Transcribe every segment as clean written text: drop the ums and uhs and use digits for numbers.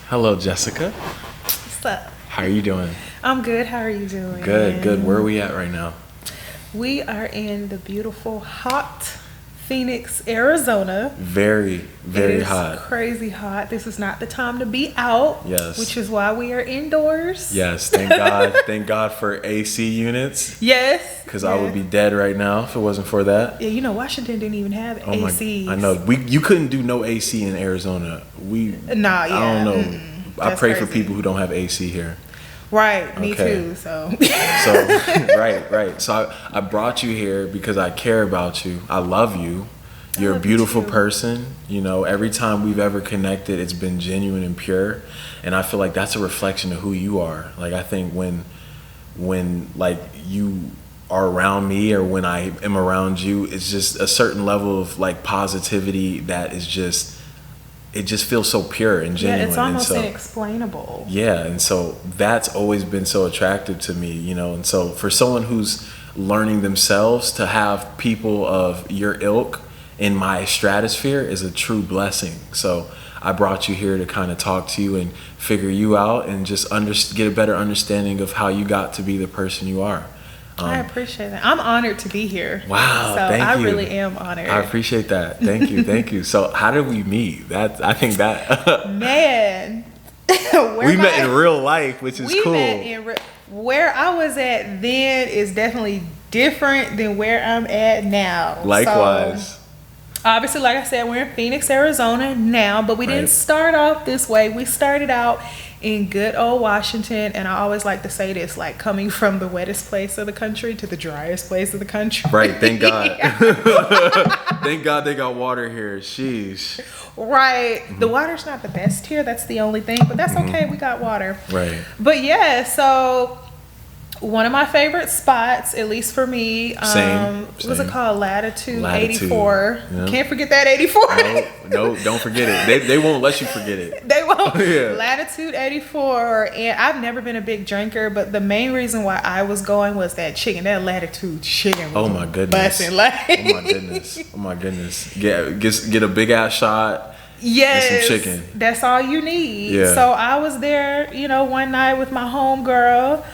Hello, Jessica. What's up? How are you doing? I'm good. How are you doing? Good. Where are we at right now? We are in the beautiful, hot Phoenix, Arizona. Very hot. It's crazy hot. This is not the time to be out. Yes. Which is why we are indoors. Yes, thank God. Thank God for AC units. Yes. Because I would be dead right now if it wasn't for that. Yeah, you know, Washington didn't even have ACs. I know. You couldn't do no AC in Arizona. I don't know. I pray for people who don't have AC here. Right, me too. So right. So I brought you here because I care about you. I love you. You're a beautiful person. You know, every time we've ever connected, it's been genuine and pure. And I feel like that's a reflection of who you are. Like, I think when like you are around me or when I am around you, it's just a certain level of like positivity that is just, it just feels so pure and genuine. Yeah, it's almost inexplainable. Yeah, and so that's always been so attractive to me, you know. And so for someone who's learning themselves, to have people of your ilk in my stratosphere is a true blessing. So I brought you here to kind of talk to you and figure you out and just get a better understanding of how you got to be the person you are. I appreciate that. I'm honored to be here. Wow, thank you. I really am honored. I appreciate that. Thank you. So how did we meet? I think that man, we met in real life, which is cool. Where I was at then is definitely different than where I'm at now. Likewise. So, obviously, like I said, we're in Phoenix, Arizona now, but we didn't start off this way. We started out in good old Washington, and I always like to say this, like coming from the wettest place of the country to the driest place of the country. Right, thank God. Thank God they got water here. Sheesh. Right. Mm-hmm. The water's not the best here, that's the only thing, but that's okay, we got water. Right. But yeah, so one of my favorite spots, at least for me, Same. What's it called? Latitude 84. Yeah. Can't forget that 84. No, don't forget it. They won't let you forget it. They won't. Yeah. Latitude 84. And I've never been a big drinker, but the main reason why I was going was that chicken. That Latitude chicken was my goodness. busting. Like. Oh my goodness. Get a big ass shot. Yes, and some chicken. That's all you need. Yeah. So I was there, one night with my homegirl.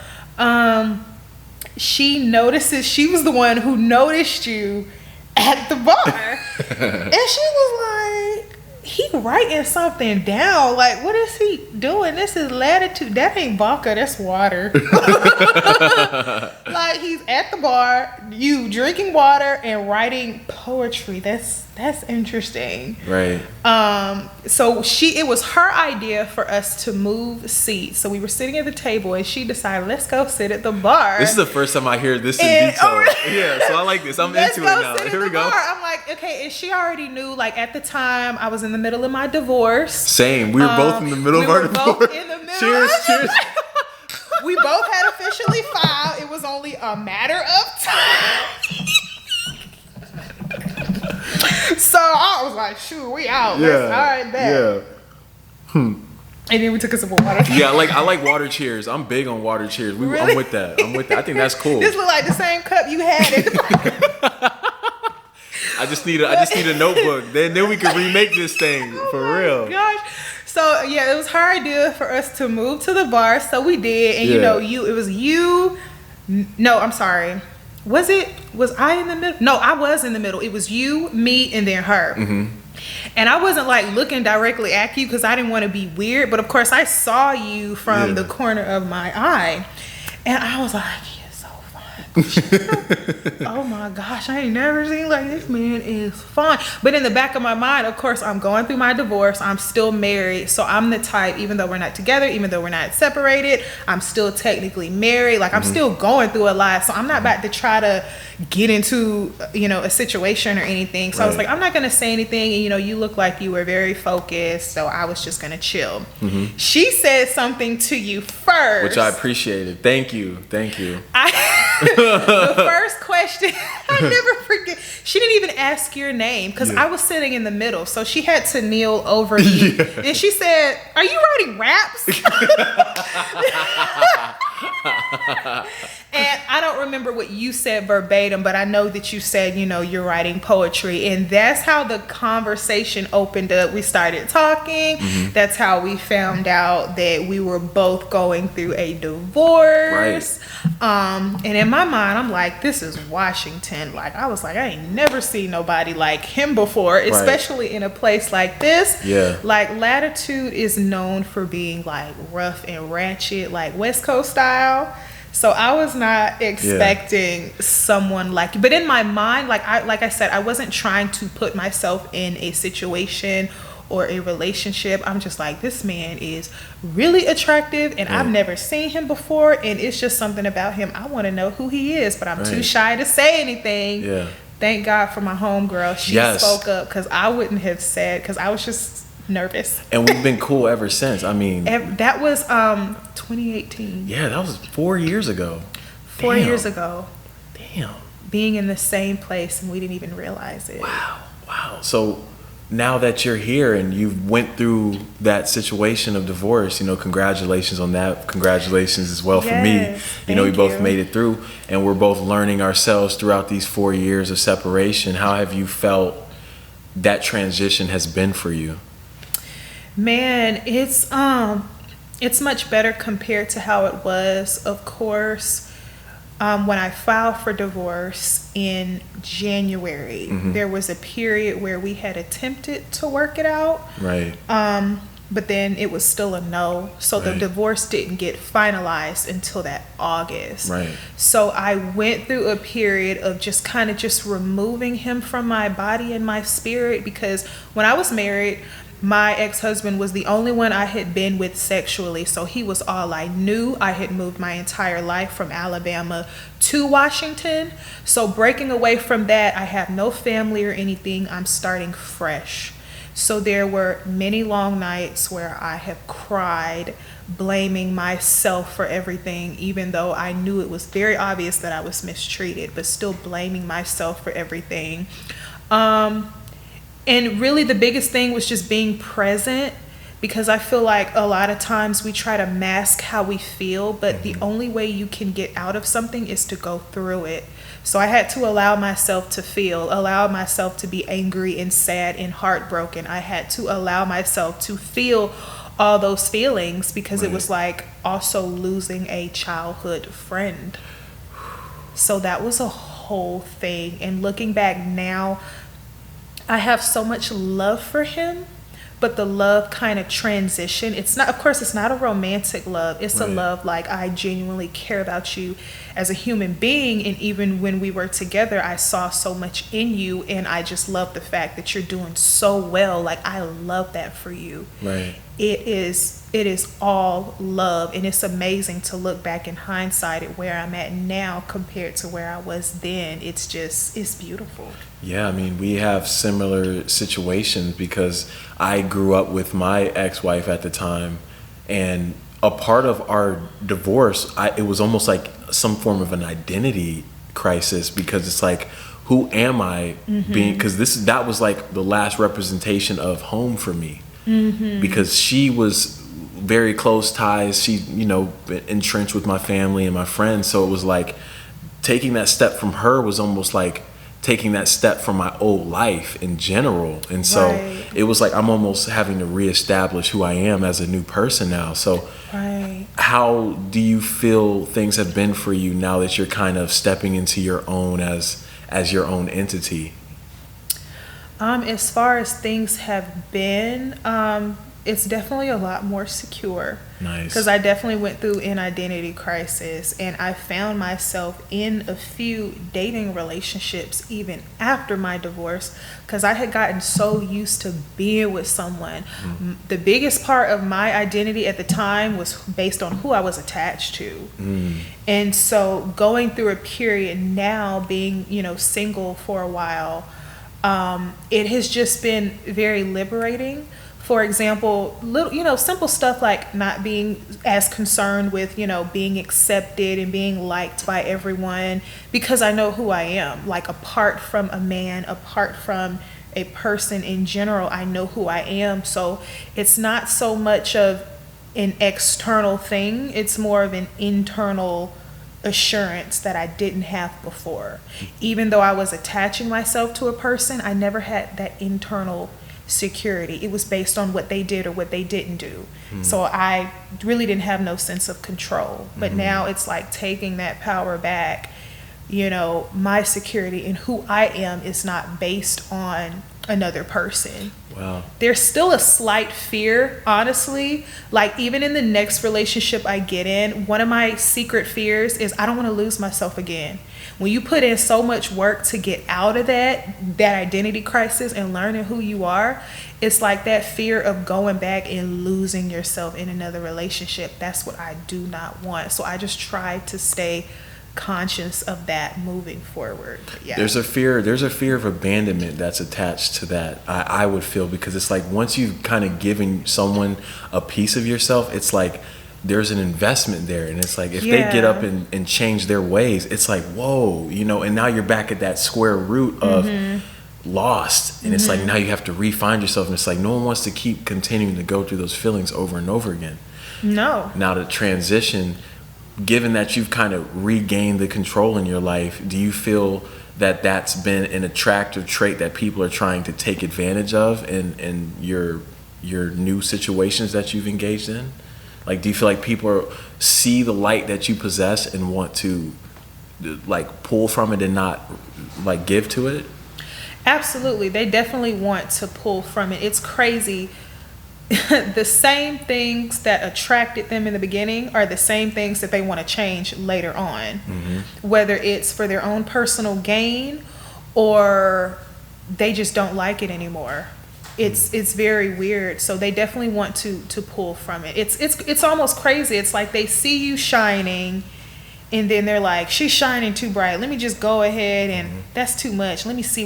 She was the one who noticed you at the bar. And she was like, he writing something down. Like, what is he doing? This is Latitude. That ain't vodka, that's water. Like, he's at the bar, you drinking water and writing poetry. That's interesting. Right. So it was her idea for us to move seats. So we were sitting at the table and she decided, let's go sit at the bar. This is the first time I hear this in detail. Yeah, so I like this. I'm into it now. Here we go. I'm like, okay, and she already knew, like, at the time I was in the middle of my divorce. Same. We were both in the middle of our divorce. Both in the middle. Cheers. We both had officially filed. It was only a matter of time. So I was like, shoot, we out. Yeah. All right, bet. Yeah. And then we took a sip of water. Yeah, I like water cheers. I'm big on water cheers. Really? I'm with that. I think that's cool. This look like the same cup you had at the I just need a notebook. Then we can remake this thing for real. Gosh. So yeah, it was her idea for us to move to the bar. So we did, and it was you. No, I'm sorry. Was I in the middle? No, I was in the middle. It was you, me, and then her. Mm-hmm. And I wasn't like looking directly at you because I didn't want to be weird. But of course, I saw you from the corner of my eye, and I was like, oh my gosh, I ain't never seen like this man is fun. But in the back of my mind, of course, I'm going through my divorce. I'm still married. So I'm the type, even though we're not together, even though we're not separated, I'm still technically married. Like, I'm still going through a lot. So I'm not about to try to get into, a situation or anything. So I was like, I'm not going to say anything. And, you look like you were very focused. So I was just going to chill. Mm-hmm. She said something to you first. Which I appreciated. Thank you. The first question, I never forget. She didn't even ask your name because I was sitting in the middle, so she had to kneel over me. And she said, "Are you writing raps?" And I don't remember what you said verbatim, but I know that you said, you're writing poetry. And that's how the conversation opened up. We started talking. Mm-hmm. That's how we found out that we were both going through a divorce. Right. And in my mind, I'm like, this is Washington. Like, I was like, I ain't never seen nobody like him before, especially in a place like this. Yeah. Like, Latitude is known for being like rough and ratchet, like West Coast style. So I was not expecting someone like you. But in my mind, like I said, I wasn't trying to put myself in a situation or a relationship. I'm just like, this man is really attractive and I've never seen him before. And it's just something about him. I want to know who he is, but I'm too shy to say anything. Yeah. Thank God for my homegirl. She spoke up, because I wouldn't have said, because I was just nervous. And we've been cool ever since. I mean, that was 2018. Yeah, that was 4 years ago. 4 years ago. Damn. Being in the same place and we didn't even realize it. Wow. So now that you're here and you've went through that situation of divorce, congratulations on that. Congratulations as well for me. We both made it through, and we're both learning ourselves throughout these 4 years of separation. How have you felt that transition has been for you? Man, it's much better compared to how it was. Of course, when I filed for divorce in January, there was a period where we had attempted to work it out. Right. But then it was still a no. So the divorce didn't get finalized until that August. Right. So I went through a period of just kind of just removing him from my body and my spirit, because when I was married, my ex-husband was the only one I had been with sexually. So he was all I knew. I had moved my entire life from Alabama to Washington. So breaking away from that, I have no family or anything. I'm starting fresh. So there were many long nights where I have cried, blaming myself for everything, even though I knew it was very obvious that I was mistreated, but still blaming myself for everything. And really the biggest thing was just being present, because I feel like a lot of times we try to mask how we feel, but the only way you can get out of something is to go through it. So I had to allow myself to feel, allow myself to be angry and sad and heartbroken. I had to allow myself to feel all those feelings, because it was like also losing a childhood friend. So that was a whole thing. And looking back now, I have so much love for him, but the love kind of transition. It's not, of course, it's not a romantic love. It's a love like, I genuinely care about you as a human being. And even when we were together, I saw so much in you, and I just love the fact that you're doing so well. Like, I love that for you. Right. It is all love, and it's amazing to look back in hindsight at where I'm at now compared to where I was then. It's beautiful. Yeah, I mean, we have similar situations, because I grew up with my ex-wife at the time, and a part of our divorce, it was almost like some form of an identity crisis, because it's like, who am I being? Because that was like the last representation of home for me. Because she was very close ties. She, entrenched with my family and my friends. So it was like taking that step from her was almost like taking that step from my old life in general. And so it was like I'm almost having to reestablish who I am as a new person now. So how do you feel things have been for you now that you're kind of stepping into your own as your own entity? As far as things have been, it's definitely a lot more secure. Nice. Because I definitely went through an identity crisis, and I found myself in a few dating relationships even after my divorce, because I had gotten so used to being with someone. The biggest part of my identity at the time was based on who I was attached to. And so going through a period now, being, single for a while, it has just been very liberating. For example, simple stuff like not being as concerned with, being accepted and being liked by everyone, because I know who I am. Like, apart from a man, apart from a person in general, I know who I am. So it's not so much of an external thing. It's more of an internal assurance that I didn't have before. Even though I was attaching myself to a person, I never had that internal security. It was based on what they did or what they didn't do. So I really didn't have no sense of control. But now it's like taking that power back. You know, my security and who I am is not based on another person. Wow. There's still a slight fear, honestly. Like, even in the next relationship I get in, one of my secret fears is I don't want to lose myself again. When you put in so much work to get out of that identity crisis and learning who you are, it's like that fear of going back and losing yourself in another relationship. That's what I do not want. So I just try to stay conscious of that moving forward. Yeah. There's a fear of abandonment that's attached to that. I would feel, because it's like once you've kind of given someone a piece of yourself, it's like there's an investment there, and it's like if they get up and change their ways, it's like, whoa, you know, and now you're back at that square root of lost, and it's like now you have to re-find yourself, and it's like no one wants to keep continuing to go through those feelings over and over again. No. Now the transition, given that you've kind of regained the control in your life, do you feel that that's been an attractive trait that people are trying to take advantage of in your new situations that you've engaged in? Like, do you feel like people see the light that you possess and want to like pull from it and not like give to it? Absolutely. They definitely want to pull from it. It's crazy. The same things that attracted them in the beginning are the same things that they want to change later on, whether it's for their own personal gain or they just don't like it anymore. It's very weird. So they definitely want to pull from it. It's almost crazy. It's like they see you shining, and then they're like, she's shining too bright. Let me just go ahead and that's too much. Let me see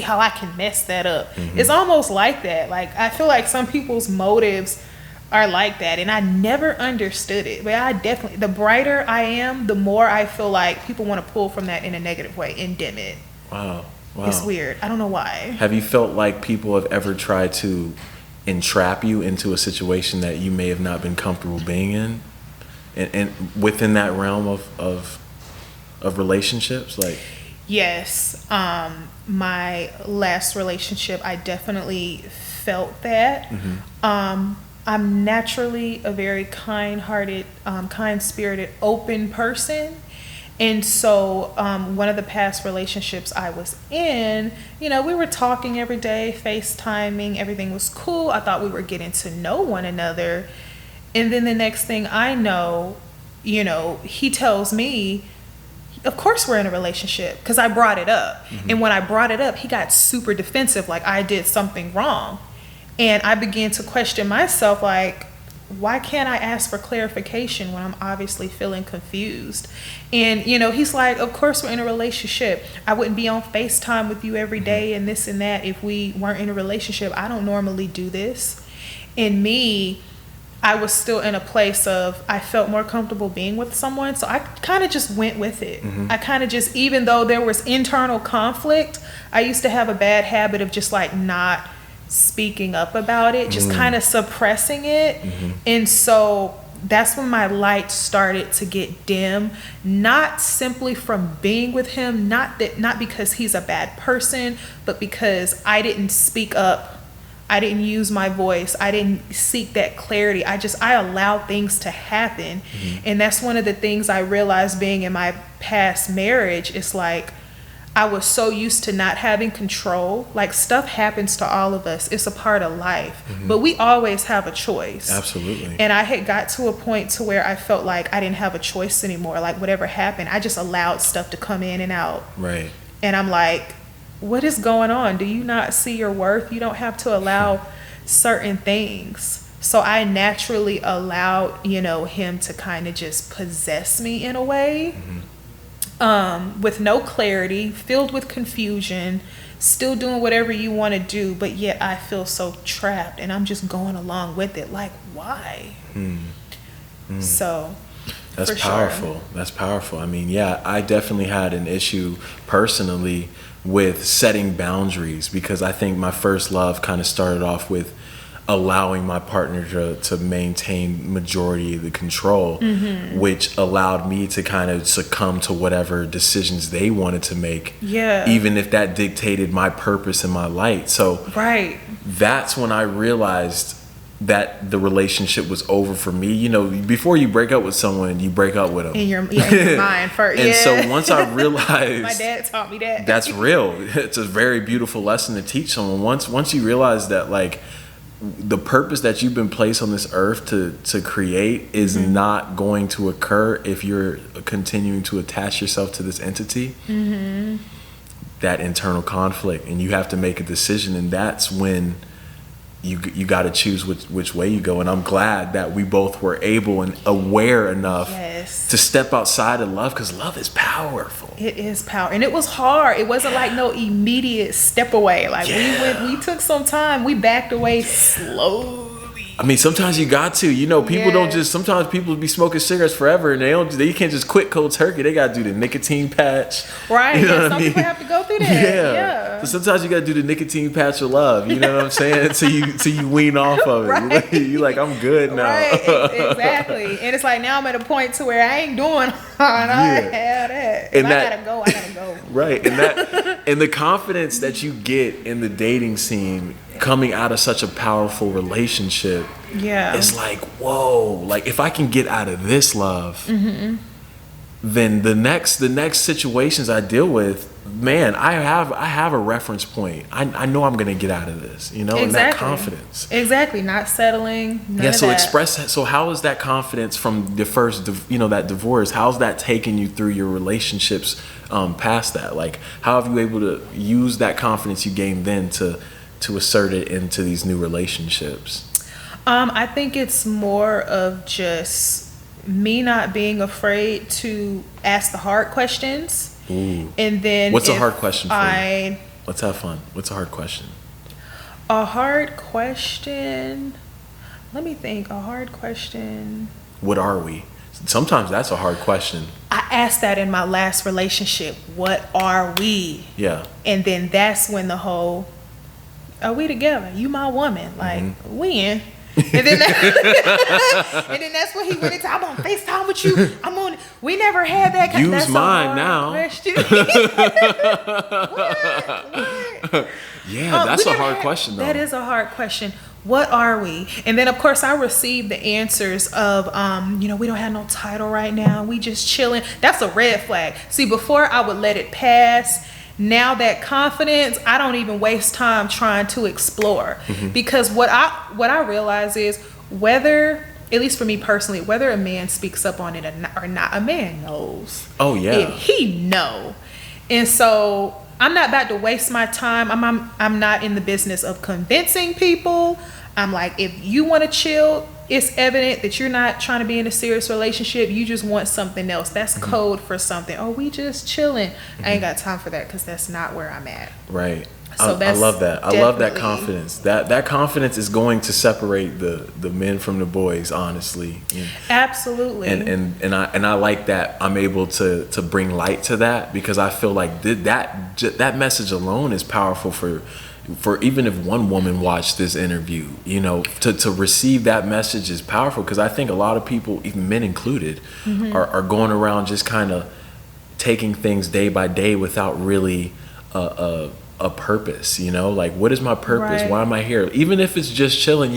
how I can mess that up. It's almost like that. Like, I feel like some people's motives are like that, and I never understood it. But the brighter I am, the more I feel like people want to pull from that in a negative way and dim it. Wow. It's weird. I don't know why. Have you felt like people have ever tried to entrap you into a situation that you may have not been comfortable being in? And within that realm of relationships, like? Yes. My last relationship, I definitely felt that. I'm naturally a very kind-hearted, kind-spirited, open person. And so one of the past relationships I was in, you know, we were talking every day, FaceTiming, everything was cool. I thought we were getting to know one another. And then the next thing I know, you know, he tells me, of course we're in a relationship, because I brought it up. And when I brought it up, he got super defensive, like I did something wrong. And I began to question myself, like, why can't I ask for clarification when I'm obviously feeling confused? And, you know, he's like, of course we're in a relationship. I wouldn't be on FaceTime with you every day and this and that if we weren't in a relationship. I don't normally do this. And me, I was still in a place of, I felt more comfortable being with someone. So I kind of just went with it. I kind of just, even though there was internal conflict, I used to have a bad habit of just like not speaking up about it, just kind of suppressing it. And so that's when my light started to get dim, not simply from being with him, not because he's a bad person, but because I didn't speak up. I didn't use my voice. I didn't seek that clarity. I allowed things to happen. And that's one of the things I realized being in my past marriage. It's like, I was so used to not having control. Like, stuff happens to all of us. It's a part of life. But we always have a choice. Absolutely. And I had got to a point to where I felt like I didn't have a choice anymore. Like, whatever happened, I just allowed stuff to come in and out. Right. And I'm like, what is going on? Do you not see your worth? You don't have to allow certain things. So I naturally allowed, you know, him to kind of just possess me in a way. With no clarity, filled with confusion, still doing whatever you want to do, but yet I feel so trapped and I'm just going along with it. Like, why? So that's Sure. powerful. That's powerful. I mean, yeah, I definitely had an issue personally with setting boundaries, because I think my first love kind of started off with allowing my partner to maintain majority of the control, which allowed me to kind of succumb to whatever decisions they wanted to make, even if that dictated my purpose and my light. So that's when I realized that the relationship was over for me. You know, before you break up with someone, you break up with them in your mind first. And so once I realized, my dad taught me that. That's real. It's a very beautiful lesson to teach someone. Once you realize that, like, the purpose that you've been placed on this earth to create is not going to occur if you're continuing to attach yourself to this entity. That internal conflict, and you have to make a decision, and that's when you got to choose which way you go. And I'm glad that we both were able and aware enough to step outside of love, because love is powerful. It is power, and it was hard. It wasn't like no immediate step away. Like we took some time. We backed away slowly. I mean, sometimes you got to, you know, people don't just, sometimes people be smoking cigarettes forever, and they can't just quit cold turkey. They got to do the nicotine patch. Right. You know some people have to go through that. So sometimes you got to do the nicotine patch of love. You know what I'm saying? Till you wean off of it. You're like, I'm good now. Right. Exactly. And it's like, now I'm at a point to where I ain't doing all I have that. And I gotta go. Right. And the confidence that you get in the dating scene coming out of such a powerful relationship, it's like, whoa, like if I can get out of this love, then the next situations I deal with, man, I have a reference point. I know I'm gonna get out of this, you know, and that confidence. Exactly, not settling. So how is that confidence from the first, that divorce? How's that taking you through your relationships past that? Like, how have you able to use that confidence you gained then to assert it into these new relationships? I think it's more of just me not being afraid to ask the hard questions. Ooh. And then what's a hard question for you? Let's have fun. What's a hard question? A hard question. Let me think. A hard question. What are we? Sometimes that's a hard question. I asked that in my last relationship. What are we? Yeah. And then that's when the whole, are we together? You my woman. Like, when? And then that's what he went into. I'm on FaceTime with you. We never had that. Use that's mine now. Question. What? Yeah, that's a hard question, though. That is a hard question. What are we? And then, of course, I received the answers of, we don't have no title right now. We just chilling. That's a red flag. See, before I would let it pass. Now that confidence, I don't even waste time trying to explore, because what I realize is, whether, at least for me personally, whether a man speaks up on it or not, a man knows. Oh yeah, and he know. And so I'm not about to waste my time. I'm not in the business of convincing people. I'm like, if you want to chill, it's evident that you're not trying to be in a serious relationship. You just want something else. That's code for something. Oh, we just chilling. I ain't got time for that, because that's not where I'm at. Right. So I love that. I love that confidence. That confidence is going to separate the men from the boys, honestly. Absolutely. And I like that I'm able to bring light to that, because I feel like that message alone is powerful for even if one woman watched this interview, to receive that message is powerful, because I think a lot of people, even men included, are going around just kind of taking things day by day without really a purpose, like, what is my purpose? Right. Why am I here? Even if it's just chilling,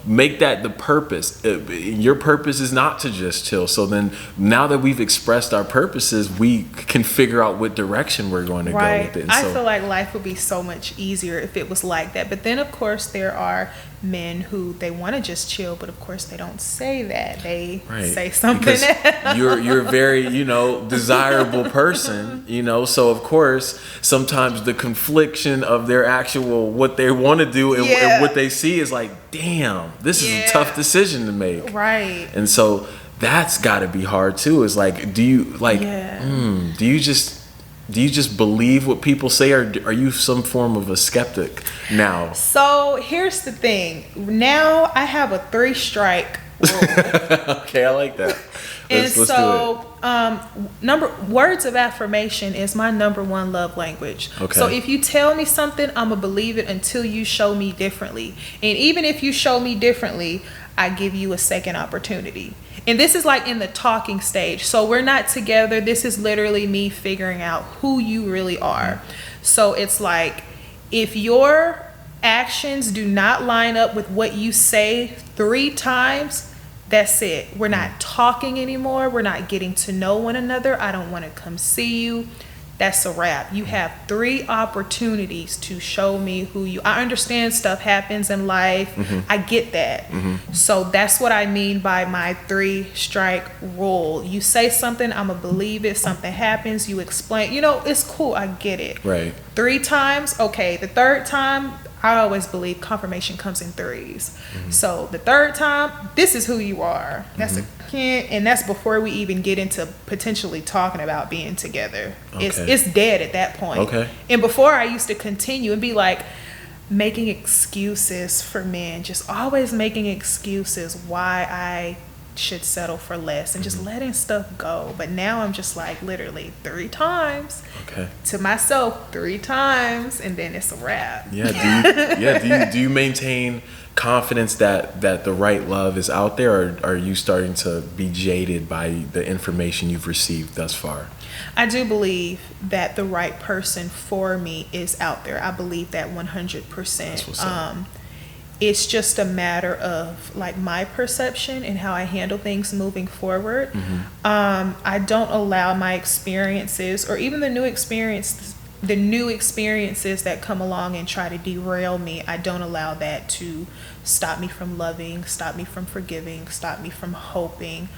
make that the purpose. Your purpose is not to just chill. So then, now that we've expressed our purposes, we can figure out what direction we're going to go with it. I feel like life would be so much easier if it was like that. But then, of course, there are men who they want to just chill, but of course they don't say that. They say something else. You're a very, desirable person, so of course sometimes the confliction of their actual, what they want to do and what they see is like, damn, this is a tough decision to make. Right. And so that's got to be hard too. Is like, do you just believe what people say, or are you some form of a skeptic now? So here's the thing. Now I have a 3-strike rule. Okay, I like that. And Let's so, words of affirmation is my number one love language. Okay. So if you tell me something, I'm gonna believe it until you show me differently. And even if you show me differently, I give you a second opportunity. And this is like in the talking stage. So we're not together. This is literally me figuring out who you really are. So it's like, if your actions do not line up with what you say 3 times, that's it. We're not talking anymore. We're not getting to know one another. I don't want to come see you. That's a wrap. You have 3 opportunities to show me who you. I understand stuff happens in life. I get that. So that's what I mean by my 3-strike rule. You say something, I'm gonna believe it. Something happens, you explain. It's cool. I get it. Right. 3 times, okay. The 3rd time, I always believe confirmation comes in 3s. So the 3rd time, this is who you are. That's a hint, and that's before we even get into potentially talking about being together. Okay. It's dead at that point. Okay. And before, I used to continue and be like making excuses for men, just always making excuses why I should settle for less and just letting stuff go. But now I'm just like, literally 3 times to myself, 3 times, and then it's a wrap. Do you maintain confidence that the right love is out there, or are you starting to be jaded by the information you've received thus far? I do believe that the right person for me is out there. I believe that 100%. That's what's up. It's just a matter of like my perception and how I handle things moving forward. I don't allow my experiences, or even the new experiences that come along and try to derail me. I don't allow that to stop me from loving, stop me from forgiving, stop me from hoping.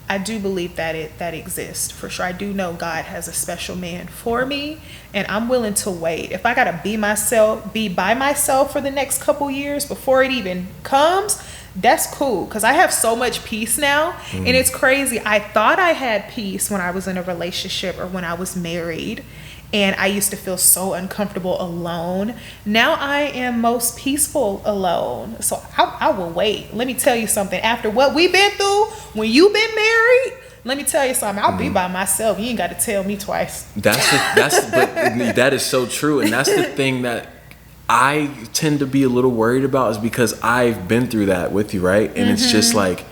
I do believe that that exists for sure. I do know God has a special man for me, and I'm willing to wait. If I gotta be by myself for the next couple years before it even comes, that's cool, because I have so much peace now. And it's crazy. I thought I had peace when I was in a relationship or when I was married, and I used to feel so uncomfortable alone. Now I am most peaceful alone. So I will wait. Let me tell you something. After what we've been through, when you've been married, let me tell you something. I'll be by myself. You ain't got to tell me twice. But that is so true. And that's the thing that I tend to be a little worried about, is because I've been through that with you, right? And it's just like,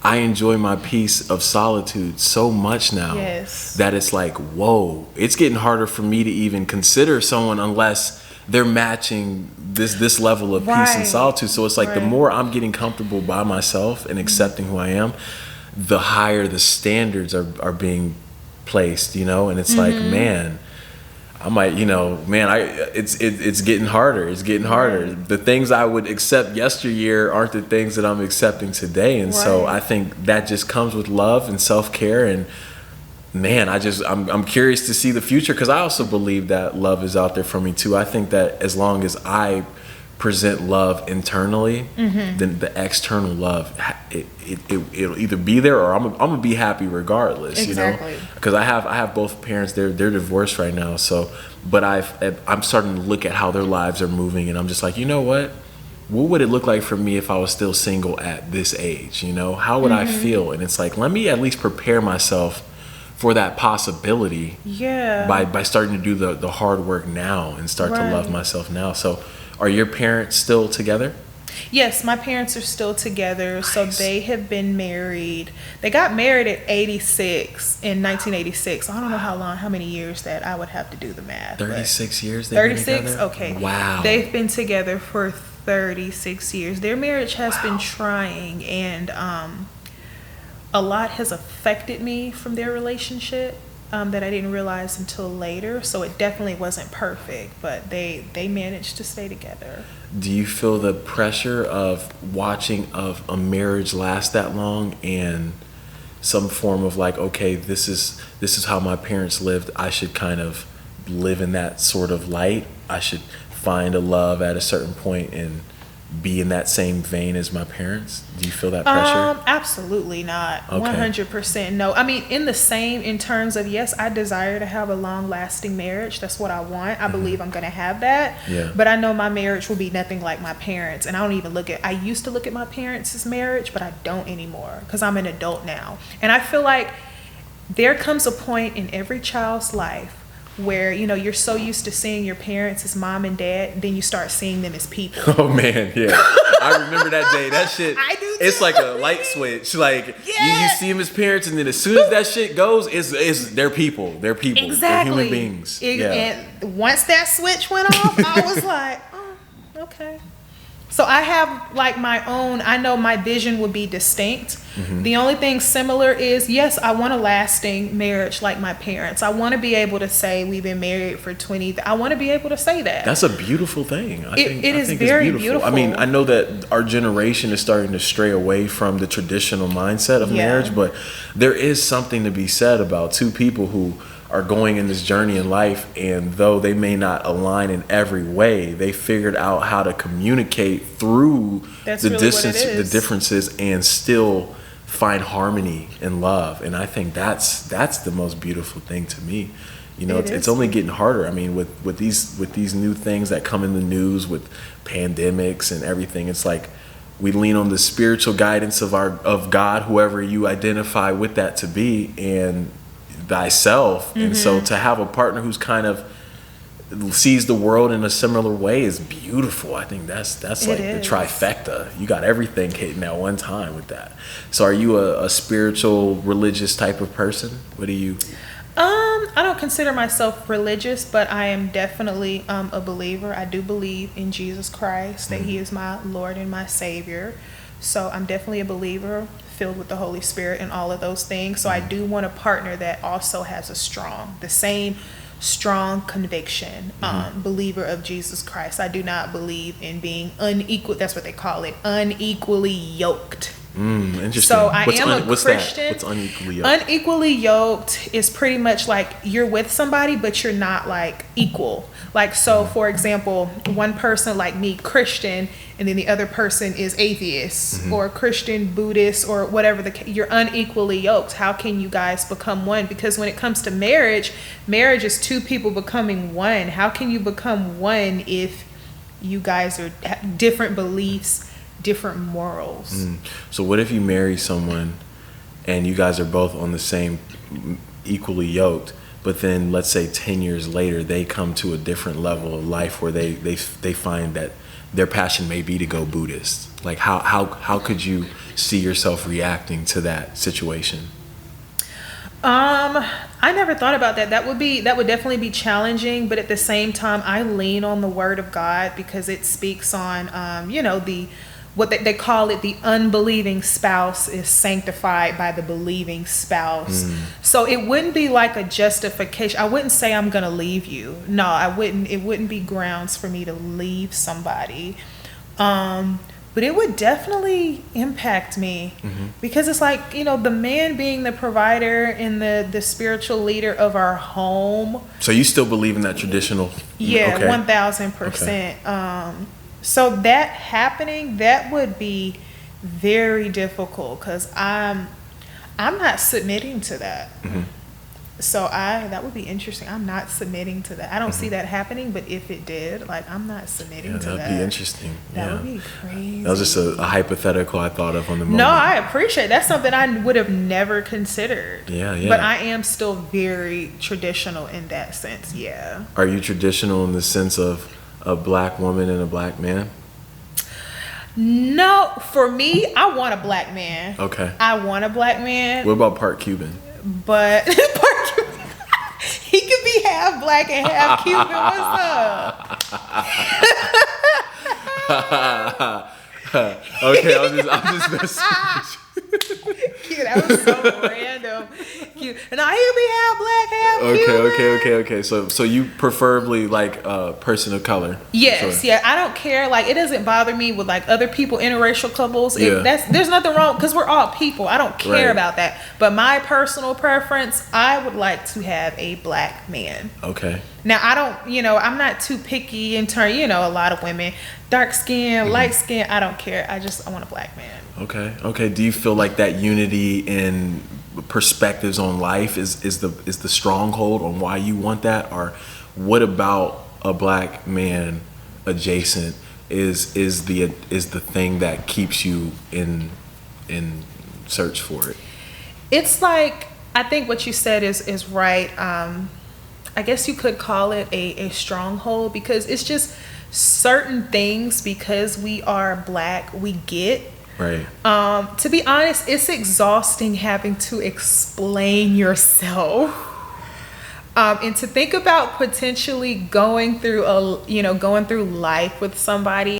I enjoy my peace of solitude so much now that it's like, whoa, it's getting harder for me to even consider someone unless they're matching this level of peace and solitude. So it's like the more I'm getting comfortable by myself and accepting who I am, the higher the standards are being placed, and it's like, man, I might, it's getting harder. It's getting harder. The things I would accept yesteryear aren't the things that I'm accepting today. And so I think that just comes with love and self-care. And man, I'm curious to see the future, because I also believe that love is out there for me too. I think that as long as I present love internally, then the external love, it'll either be there, or I'm gonna be happy regardless. Because I have both parents. They're divorced right now. So, but I'm starting to look at how their lives are moving, and I'm just like, what would it look like for me if I was still single at this age? How would I feel? And it's like, let me at least prepare myself for that possibility. By starting to do the hard work now and start to love myself now. So, are your parents still together? Yes, my parents are still together. Nice. So they have been married. They got married at 86 in 1986. I don't know how many years that, I would have to do the math. 36 years they've 36? been together? Okay. Wow. They've been together for 36 years. Their marriage has been trying, and a lot has affected me from their relationship. That I didn't realize until later. So it definitely wasn't perfect, but they managed to stay together. Do you feel the pressure of watching of a marriage last that long, and some form of like, okay, this is how my parents lived, I should kind of live in that sort of light, I should find a love at a certain point and be in that same vein as my parents? Do you feel that pressure? Absolutely not. Okay. 100% no. I mean, in terms of, yes, I desire to have a long lasting marriage. That's what I want. I believe I'm going to have that. Yeah. But I know my marriage will be nothing like my parents. And I used to look at my parents' marriage, but I don't anymore because I'm an adult now. And I feel like there comes a point in every child's life where, you know, you're so used to seeing your parents as mom and dad, then you start seeing them as people. Oh man, yeah. I remember that day. That shit, I do it's too. like a light switch. Like you see them as parents, and then as soon as that shit goes, it's they're people. They're people. Exactly. They're human beings. And once that switch went off, I was like, oh, okay. So I have like my own, I know my vision would be distinct. The only thing similar is, yes, I want a lasting marriage like my parents. I want to be able to say we've been married for 20, I want to be able to say that. That's a beautiful thing. I think is it's very beautiful. I mean, I know that our generation is starting to stray away from the traditional mindset of marriage, but there is something to be said about two people who are going in this journey in life, and though they may not align in every way, they figured out how to communicate through the distance, the differences, and still find harmony and love. And I think that's the most beautiful thing to me. You know, it's only getting harder. I mean, with these new things that come in the news, with pandemics and everything, it's like we lean on the spiritual guidance of God, whoever you identify with that to be, and thyself. And so to have a partner who's kind of sees the world in a similar way is beautiful. I think that's like the trifecta. You got everything hitting at one time with that. So are you a spiritual, religious type of person? What do you I don't consider myself religious, but I am definitely a believer. I do believe in Jesus Christ, that he is my Lord and my Savior. So I'm definitely a believer, filled with the Holy Spirit and all of those things. So I do want a partner that also has the same strong conviction, believer of Jesus Christ. I do not believe in being unequal. That's what they call it, unequally yoked. Interesting. So I am a Christian. What's unequally yoked? Unequally yoked is pretty much like you're with somebody, but you're not like equal. Like, so for example, one person like me, Christian, and then the other person is atheist or Christian, Buddhist, or whatever you're unequally yoked. How can you guys become one? Because when it comes to marriage is two people becoming one. How can you become one if you guys are different beliefs, different morals? So what if you marry someone and you guys are both on the same, equally yoked, but then let's say 10 years later they come to a different level of life where they find that their passion may be to go Buddhist? Like how could you see yourself reacting to that situation? I never thought about that. That would definitely be challenging, but at the same time I lean on the Word of God because it speaks on what they call it, the unbelieving spouse is sanctified by the believing spouse. So it wouldn't be like a justification. I wouldn't say I'm going to leave you. No, I wouldn't. It wouldn't be grounds for me to leave somebody. But it would definitely impact me because it's like, the man being the provider and the spiritual leader of our home. So you still believe in that traditional? Yeah, okay. 1000%. So that happening, that would be very difficult because I'm not submitting to that. So that would be interesting. I'm not submitting to that. I don't see that happening, but if it did, like, I'm not submitting to that. That'd be interesting. That would be crazy. That was just a hypothetical I thought of on the moment. No, I appreciate it. That's something I would have never considered. Yeah. But I am still very traditional in that sense. Yeah. Are you traditional in the sense of a black woman and a black man? No, for me, I want a black man. Okay. I want a black man. What about part Cuban? But he could be half black and half Cuban. What's up? Okay, I'm just messing with you. That was so random. you. And I he be half black, half Cuban. Okay. So you preferably like a person of color? Yes, Sure. yeah. I don't care. Like, it doesn't bother me with like other people, interracial couples. Yeah. There's nothing wrong because we're all people. I don't care Right. about that. But my personal preference, I would like to have a black man. Okay. Now, I don't, I'm not too picky in turn, a lot of women, dark skin, light skin, I don't care. I want a black man. Okay. Do you feel like that unity in perspectives on life is the stronghold on why you want that? Or what about a black man adjacent is the thing that keeps you in search for it? It's like, I think what you said is right. I guess you could call it a stronghold, because it's just certain things, because we are black, we get. Right. To be honest, it's exhausting having to explain yourself. And to think about potentially going through life with somebody